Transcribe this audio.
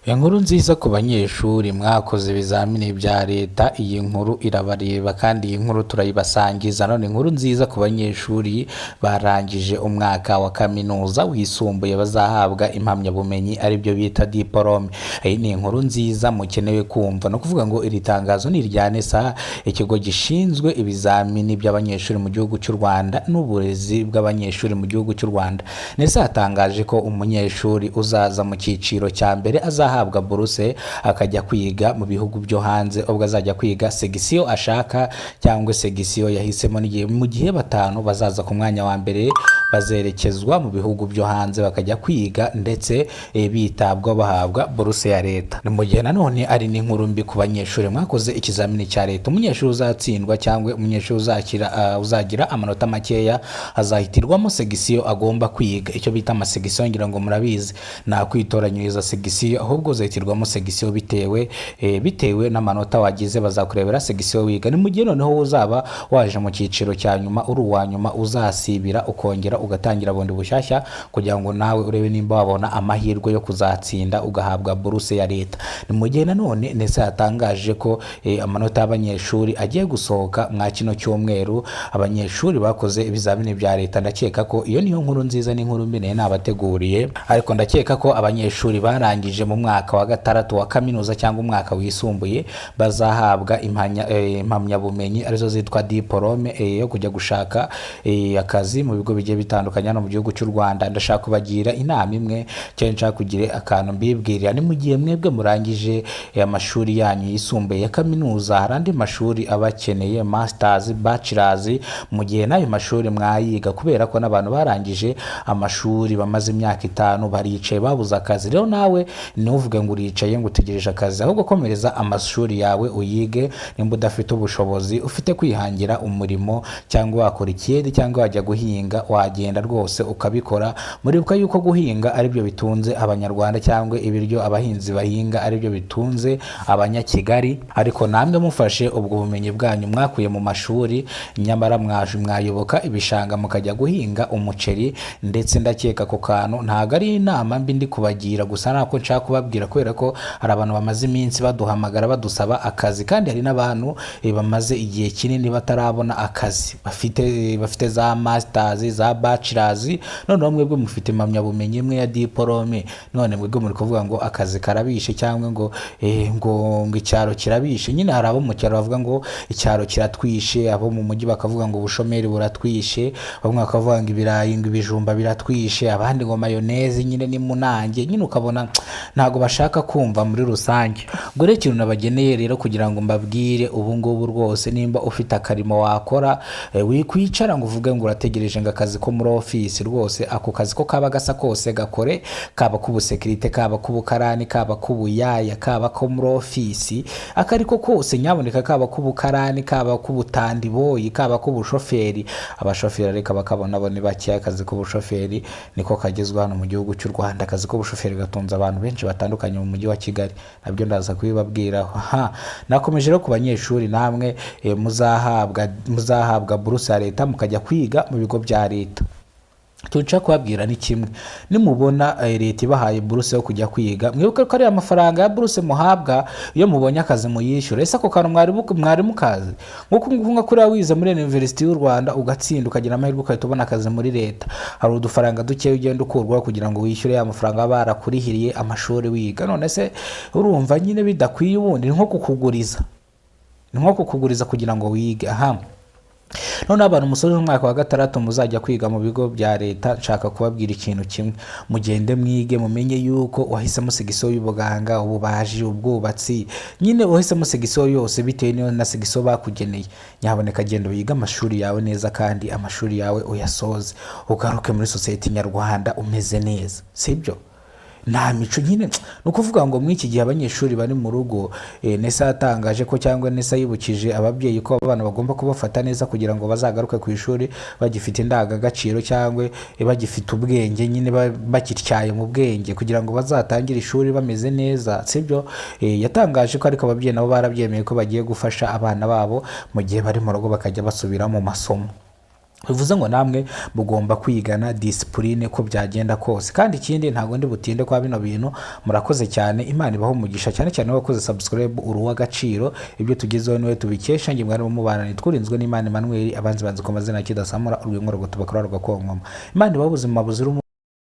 Inkuru nziza ku banyeshuri mwakoze ibizamini bya leta. Iyi nkuru irabareba kandi iyi nkuru turayibasangiza. None inkuru nziza ku banyeshuri barangije umwaka wa kaminuza wisumbuye bazahabwa impamyabumenyi aribyo bita diporome. Iyi ni inkuru nziza mukenewe kumva. No kuvuga ngo iri tangazo ni irya NESA, ikigo gishinzwe ibizamini by'abanyeshuri mu gihugu cy'u Rwanda n'uburezi bw'abanyeshuri mu gihugu cy'u Rwanda. NESA yatangaje ko umunyeshuri uzaza mu cyiciro cya mbere azahabwa buruse akajya kwiga mu bihugu byo hanze, ubwo azajya kwiga segisiyo ashaka cyangwa segisiyo yahisemo. Mu gihe batanu bazaza ku mwanya wa mbere bazerekezwa mu bihugu byo hanze bakajya kwiga ndetse bitabwaho bahabwa buruse ya leta. Ni mu gihe nanone ari n'inkuru mbi ku banyeshuri mwakoze ikizamini cya leta. Umunyeshuri uzatsindwa cyangwa umunyeshuri uzagira amanota makeya azahitirwamo segisiyo agomba kwiga, icyo bita amasegisiyo. Ngira ngo murabizi, nta kwitoranyiriza segisiyo ahubwo uzahitirwamo segisiyo bitewe n'amanota wagize. Bazakurebera segisiyo wiga. Ni mu gihe noneho uzaba waje mu cyiciro cya nyuma uri uwa nyuma uzasibira ukongera ugatangira bundi bushyashya kugira ngo nawe urebe nimba wabona amahirwe yo kuzatsinda ugahabwa buruse ya leta. Ni mu gihe nanone NESA yatangaje ko amanota y'abanyeshuri agiye gusohoka mwa kino cyumweru. Abanyeshuri bakoze ibizamini bya leta, ndakeka ko iyo niyo nkuru nziza n'inkuru mbi nabateguriye, ariko ndakeka ko abanyeshuri barangije mu mwaka wa gatandatu wa kaminuza cyangwa umwaka wisumbuye bazahabwa impamyabumenyi arizo zitwa diporome yo kujya gushaka akazi mu bigo bigiye bitandukanye hano mu gihugu cy'u Rwanda. Ndashaka kubagira inama imwe cyane, nshaka kugira akantu mbibwirira. Ni mu gihe mwebwe murangije amashuri yanyu yisumbuye ya kaminuza, hari andi mashuri abakeneye masters, bachelors. Mu gihe n'ayo mashuri mwayiga, kubera ko n'abantu barangije amashuri bamaze imyaka 5 baricaye babuze akazi. Rero nawe ntuvuge ngo uricaye ngo utegereje akazi, ahubwo komereza amashuri yawe uyige. Nimba udafite ubushobozi ufite kwihangira umurimo cyangwa wakora ikindi cyangwa wajya guhinga, wagenda rwose ukabikora. Muribuka yuko guhinga aribyo bitunze abanyarwanda cyangwa ibiryo abahinzi bahinga aribyo bitunze abanyakigali. Ariko namwe mufashe ubwo bumenyi bwanyu mwakuye mu mashuri, nyamara mwayoboka ibishanga mukajya guhinga umuceri. Ndetse ndakeka ko kantu ntago ari inama mbi ndi kubagira, gusa nako nshaka kubabwira, kubera ko hari abantu bamaze iminsi baduhamagara badusaba akazi, kandi hari n'abantu bamaze igihe kinini batarabona akazi, bafite za masters, za bachelors. None mwebwe mufite impamyabumenyi imwe ya diporome, none mwebwe muri kuvuga ngo akazi karabishe cyangwa ngo icyaro kirabishe. Nyine hari abo mu cyaro bavuga ngo icyaro kiratwishe, abo mu mujyi bakavuga ngo ubushomeri buratwishe, bamwe bakavuga ngo ibirayi ngo ibijumba biratwishe, abandi ngo mayoneze nyine ni munange. Nyine ukabona ntago bashaka kumva muri rusange. Ubwo rero ikintu nabageneye rero kugira ngo mbabwire ubu ngubu rwose, nimba ufite akarimo wakora, wikwicara ngo uvuge ngo urategereje ngo akazi ko muri ofisi. Rwose ako kazi ko kaba gasa kose gakore, kaba k'ubusekirite, kaba k'ubukarani, kaba k'ubuyaya, kaba ko muri ofisi, akariko kose nyaboneka, kaba k'ubukarani, kaba k'ubutandiboyi, kaba k'ubushoferi. Abashoferi reka bakabona bo ni bake. Akazi k'ubushoferi niko kagezwe hano mu gihugu cy'u Rwanda. Akazi k'ubushoferi gatunze abantu benshi batandukanye mu mujyi wa Kigali, nabyo ndaza kubibabwiraho. Nakomeje rero ku banyeshuri, namwe muzahabwa buruse ya leta mukajya kwiga mu bigo bya leta. Tuca kubabwira ni kimwe, nimubona leta ibahaye buruse yo kujya kwiga, mwibuke ko ari amafaranga ya buruse muhabwa iyo mubonye akazi muyishyura. Ese ako kantu mwari mukazi? Nkuko kuri wize muri University y'u Rwanda ugatsinda ukagira amahirwe ukahita ubona akazi muri leta, hari udufaranga duke ugenda ukurwaho kugira ngo wishyure ya mafaranga barakurihiriye amashuri wiga. None se urumva nyine bidakwiye? Ubundi ni nko kukuguriza kugira ngo wige. None abantu musoje umwaka wa gatandatu muzajya kwiga mu bigo bya leta, nshaka kubabwira ikintu kimwe: mugende mwige, mumenye yuko wahisemo segisiyo y'ubuganga, ububaji, ubwubatsi, nyine wahisemo segisiyo yose bitewe na segisiyo bakugeneye. Nyaboneka genda wiga amashuri yawe neza, kandi amashuri yawe uyasoze, ugaruke muri sosiyete nyarwanda umeze neza, sibyo? Nta mico nyine. Ni ukuvuga ngo muri iki gihe abanyeshuri bari mu rugo, NESA yatangaje ko, cyangwa NESA yibukije ababyeyi ko abana bagomba kubafata neza kugira ngo bazagaruke ku ishuri bagifite indangagaciro cyangwa bagifite ubwenge, nyine bakityaye mu bwenge, kugira ngo bazatangire ishuri bameze neza, sibyo? Yatangaje ko ariko ababyeyi nabo barabyemeye ko bagiye gufasha abana babo mu gihe bari mu rugo bakajya basubira mu masomo. bivuze ngo namwe mugomba kwigana disipurine ko byagenda kose. kandi ikindi ntabwo ndi butinde kwa bino bintu, murakoze cyane, Imana ibaho umugisha, cyane cyane wakoze subscribe, uri uw'agaciro, ibyo tugezeho niwe tubikesha. nge mwari mubana twurinzwe n'Imana Emmanuel, abanzi banzi ku mazina kidasamura, urw'inkorgo tubakora rwa konkoma. Imana ibaho ubuzima buzira